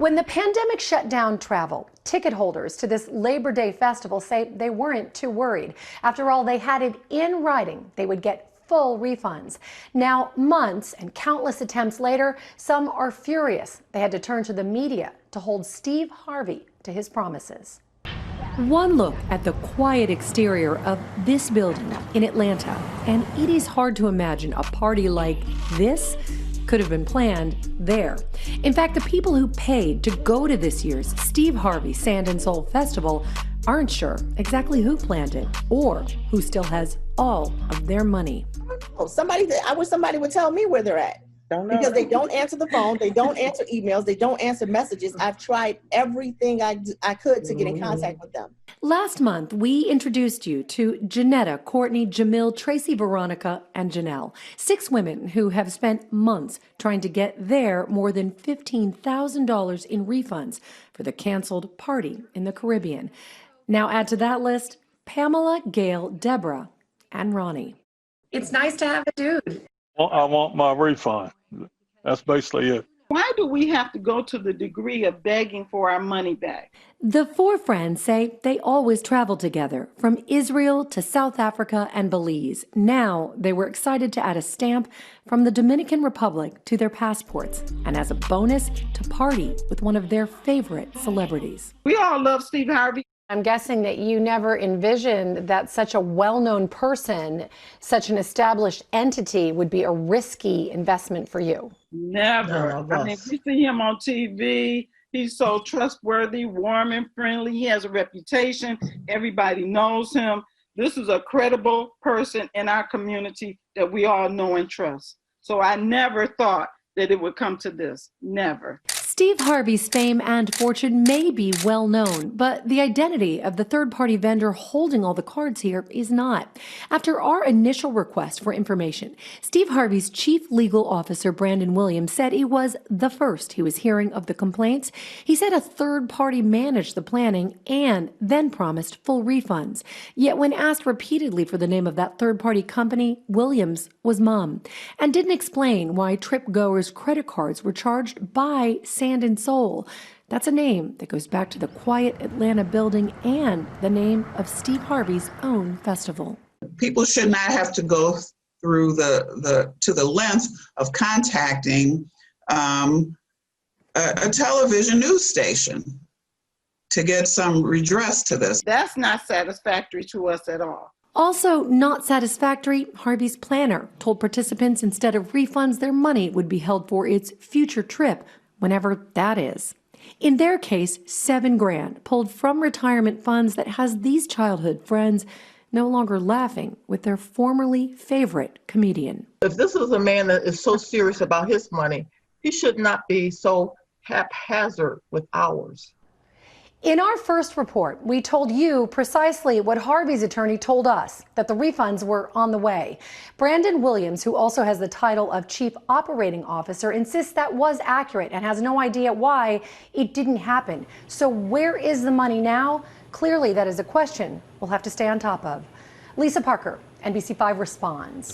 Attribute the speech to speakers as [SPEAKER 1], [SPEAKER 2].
[SPEAKER 1] When the pandemic shut down travel, ticket holders to this Labor Day festival say they weren't too worried. After all, they had it in writing they would get full refunds. Now, months and countless attempts later, some are furious. They had to turn to the media to hold Steve Harvey to his promises. One look at the quiet exterior of this building in Atlanta, and it is hard to imagine a party like this could have been planned there. In fact, the people who paid to go to this year's Steve Harvey Sand and Soul Festival aren't sure exactly who planned it or who still has all of their money.
[SPEAKER 2] I wish somebody would tell me where they're at. Because they don't answer the phone, they don't answer emails, they don't answer messages. I've tried everything I could to get in contact with them.
[SPEAKER 1] Last month, we introduced you to Janetta, Courtney, Jamil, Tracy, Veronica, and Janelle. 6 women who have spent months trying to get their more than $15,000 in refunds for the canceled party in the Caribbean. Now add to that list Pamela, Gail, Deborah, and Ronnie. It's nice to have a dude.
[SPEAKER 3] Well, I want my refund. That's basically it.
[SPEAKER 4] Why do we have to go to the degree of begging for our money back?
[SPEAKER 1] The 4 friends say they always traveled together, from Israel to South Africa and Belize. Now they were excited to add a stamp from the Dominican Republic to their passports, and as a bonus, to party with one of their favorite celebrities.
[SPEAKER 4] We all love Steve Harvey.
[SPEAKER 1] I'm guessing that you never envisioned that such a well-known person, such an established entity, would be a risky investment for you.
[SPEAKER 4] Never. I mean, we see him on TV. He's so trustworthy, warm and friendly. He has a reputation. Everybody knows him. This is a credible person in our community that we all know and trust. So I never thought that it would come to this. Never.
[SPEAKER 1] Steve Harvey's fame and fortune may be well known, but the identity of the third-party vendor holding all the cards here is not. After our initial request for information, Steve Harvey's chief legal officer, Brandon Williams, said he was the first he was hearing of the complaints. He said a third party managed the planning and then promised full refunds. Yet when asked repeatedly for the name of that third-party company, Williams was mum and didn't explain why trip-goers' credit cards were charged by Sand and Soul. That's a name that goes back to the quiet Atlanta building and the name of Steve Harvey's own festival.
[SPEAKER 5] People should not have to go through the length of contacting a television news station to get some redress to this.
[SPEAKER 4] That's not satisfactory to us at all.
[SPEAKER 1] Also not satisfactory, Harvey's planner told participants instead of refunds, their money would be held for its future trip, whenever that is. In their case, $7,000 pulled from retirement funds that has these childhood friends no longer laughing with their formerly favorite comedian.
[SPEAKER 6] If this is a man that is so serious about his money, he should not be so haphazard with ours.
[SPEAKER 1] In our first report, we told you precisely what Harvey's attorney told us, that the refunds were on the way. Brandon Williams, who also has the title of Chief Operating Officer, insists that was accurate and has no idea why it didn't happen. So where is the money now? Clearly, that is a question we'll have to stay on top of. Lisa Parker, NBC5 responds.